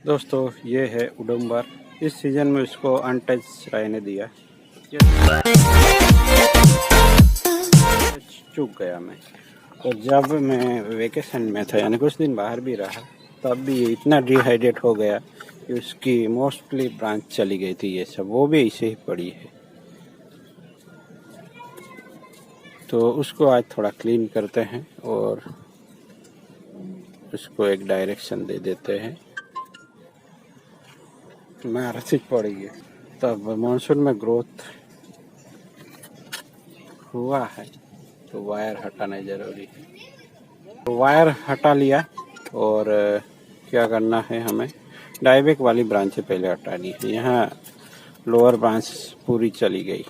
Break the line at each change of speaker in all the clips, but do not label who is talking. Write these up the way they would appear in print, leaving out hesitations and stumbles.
दोस्तों ये है उडुम्बर। इस सीज़न में इसको अनटच रहने दिया। ये चूक गया मैं। तो जब मैं वेकेशन में था यानी कुछ दिन बाहर भी रहा तब भी ये इतना डिहाइड्रेट हो गया कि उसकी मोस्टली ब्रांच चली गई थी। ये सब वो भी ऐसे ही पड़ी है। तो उसको आज थोड़ा क्लीन करते हैं और उसको एक डायरेक्शन दे देते हैं। मार्च पड़ी है तब मानसून में ग्रोथ हुआ है तो वायर हटाना ज़रूरी है। तो वायर हटा लिया और क्या करना है, हमें डाइबैक वाली ब्रांचें पहले हटानी है। यहाँ लोअर ब्रांच पूरी चली गई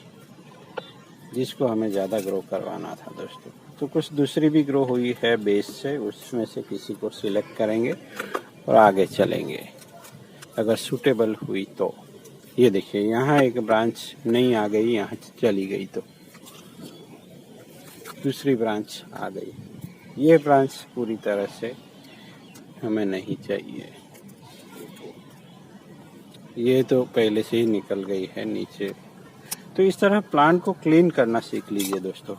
जिसको हमें ज़्यादा ग्रो करवाना था दोस्तों। तो कुछ दूसरी भी ग्रो हुई है बेस से, उसमें से किसी को सिलेक्ट करेंगे और आगे चलेंगे अगर सूटेबल हुई तो। ये देखिए यहाँ एक ब्रांच नहीं आ गई, यहाँ चली गई तो दूसरी ब्रांच आ गई। ये ब्रांच पूरी तरह से हमें नहीं चाहिए, ये तो पहले से ही निकल गई है नीचे। तो इस तरह प्लांट को क्लीन करना सीख लीजिए दोस्तों।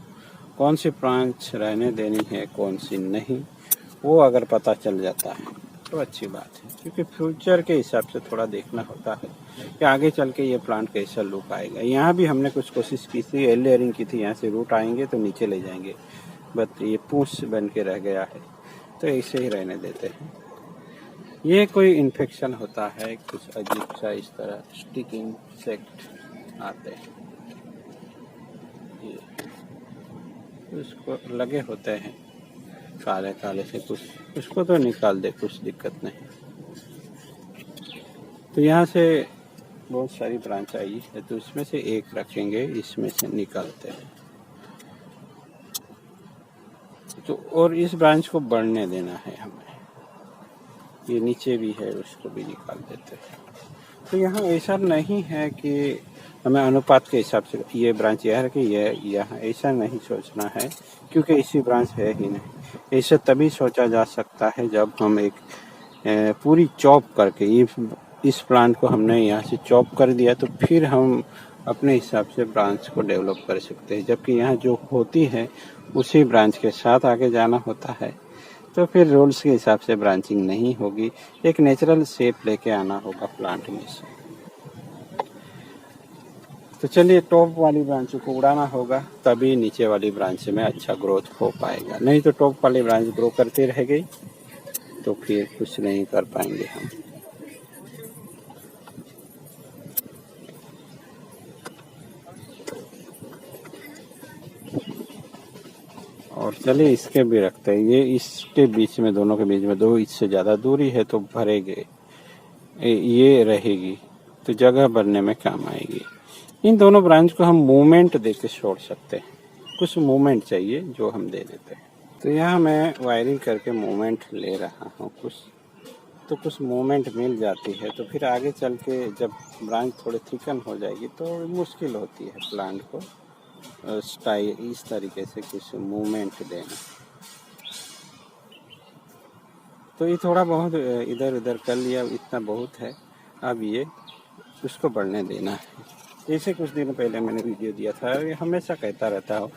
कौन सी ब्रांच रहने देनी है कौन सी नहीं, वो अगर पता चल जाता है तो अच्छी बात है, क्योंकि फ्यूचर के हिसाब से थोड़ा देखना होता है कि आगे चल के ये प्लांट कैसा लुक आएगा। यहाँ भी हमने कुछ कोशिश की थी, एल लेयरिंग की थी। यहाँ से रूट आएंगे तो नीचे ले जाएंगे, बट ये पूंछ बन के रह गया है तो ऐसे ही रहने देते हैं। ये कोई इन्फेक्शन होता है कुछ अजीब सा, इस तरह स्टिकिंग इंसेक्ट आते हैं, ये उसको लगे होते हैं काले काले से कुछ, उसको तो निकाल दे, कुछ दिक्कत नहीं। तो यहाँ से बहुत सारी ब्रांच आई है तो उसमें से एक रखेंगे, इसमें से निकालते हैं। तो और इस ब्रांच को बढ़ने देना है हमें। ये नीचे भी है उसको भी निकाल देते हैं। तो यहाँ ऐसा नहीं है कि हमें अनुपात के हिसाब से ये ब्रांच यह है कि ये यहाँ, ऐसा नहीं सोचना है क्योंकि इसी ब्रांच है ही नहीं। ऐसा तभी सोचा जा सकता है जब हम एक पूरी चॉप करके इस प्लांट को हमने यहाँ से चॉप कर दिया तो फिर हम अपने हिसाब से ब्रांच को डेवलप कर सकते हैं। जबकि यहाँ जो होती है उसी ब्रांच के साथ आगे जाना होता है, तो फिर रूल्स के हिसाब से ब्रांचिंग नहीं होगी। एक नेचुरल शेप लेके आना होगा प्लांट में से। तो चलिए टॉप वाली ब्रांच को उड़ाना होगा तभी नीचे वाली ब्रांच में अच्छा ग्रोथ हो पाएगा, नहीं तो टॉप वाली ब्रांच ग्रो करती रह गई तो फिर कुछ नहीं कर पाएंगे हम। और चलिए इसके भी रखते हैं। ये इसके बीच में, दोनों के बीच में 2 इंच से ज़्यादा दूरी है तो भरेगे, ये रहेगी तो जगह भरने में काम आएगी। इन दोनों ब्रांच को हम मूवमेंट देके छोड़ सकते हैं, कुछ मूवमेंट चाहिए जो हम दे देते हैं। तो यहाँ मैं वायरिंग करके मूवमेंट ले रहा हूँ कुछ, तो कुछ मूवमेंट मिल जाती है तो फिर आगे चल के जब ब्रांच थोड़ी थिकन हो जाएगी तो मुश्किल होती है प्लांट को स्टाइल इस तरीके से कुछ मूवमेंट देना। तो ये थोड़ा बहुत इधर उधर कर लिया, इतना बहुत है। अब ये उसको बढ़ने देना है। जैसे कुछ दिन पहले मैंने वीडियो दिया था, ये हमेशा कहता रहता हूँ,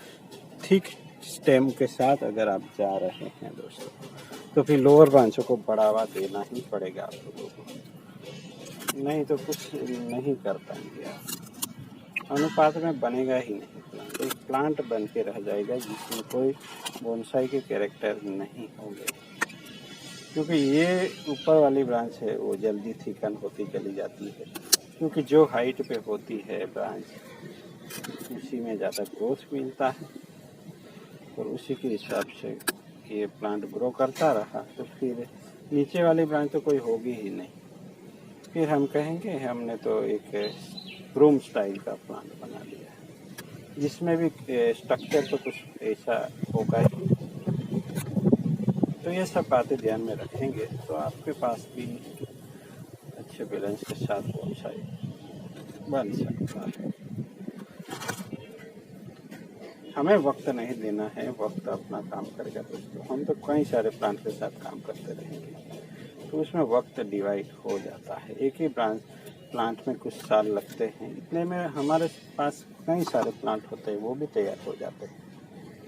थिक स्टेम के साथ अगर आप जा रहे हैं दोस्तों तो फिर लोअर ब्रांचों को बढ़ावा देना ही पड़ेगा आप लोगों को, नहीं तो कुछ नहीं कर पाएंगे आप। अनुपात में बनेगा ही नहीं प्लांट, एक प्लांट बन के रह जाएगा जिसमें कोई बोनसाई के कैरेक्टर नहीं होंगे। क्योंकि ये ऊपर वाली ब्रांच है वो जल्दी थिकन होती चली जाती है, क्योंकि जो हाइट पे होती है ब्रांच उसी में ज़्यादा ग्रोथ मिलता है और उसी के हिसाब से ये प्लांट ग्रो करता रहा तो फिर नीचे वाली ब्रांच तो कोई होगी ही नहीं। फिर हम कहेंगे हमने तो एक रूम स्टाइल का प्लांट बना लिया है, जिसमें भी स्ट्रक्चर तो कुछ ऐसा होगा ही। तो ये सब बातें ध्यान में रखेंगे तो आपके पास भी अच्छे बैलेंस के साथ बोनसाई बन सकता है। हमें वक्त नहीं देना है, वक्त अपना काम करेगा दोस्तों। हम तो कई सारे प्लांट के साथ काम करते रहेंगे। तो उसमें वक्त डिवाइड हो जाता है। एक ही प्लांट में कुछ साल लगते हैं, इतने में हमारे पास कई सारे प्लांट होते हैं, वो भी तैयार हो जाते हैं।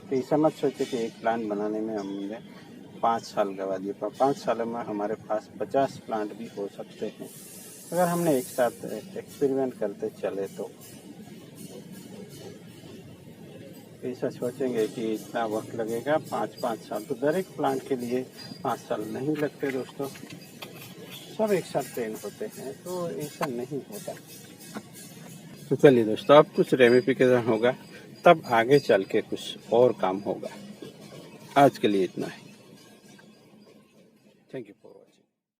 तो ऐसा मत सोचे कि एक प्लांट बनाने में हमने 5 साल गवा दिए, पर 5 सालों में हमारे पास 50 प्लांट भी हो सकते हैं, अगर हमने एक साथ एक्सपेरिमेंट करते चले तो। ऐसा सोचेंगे कि इतना वक्त लगेगा 5-5 साल, तो दर एक प्लांट के लिए 5 साल नहीं लगते दोस्तों। सब एक साथ ट्रेन होते हैं, तो ऐसा नहीं होता। तो चलिए दोस्तों, अब कुछ रेमिफिकेशन होगा, तब आगे चल के कुछ और काम होगा। आज के लिए इतना ही। Thank you.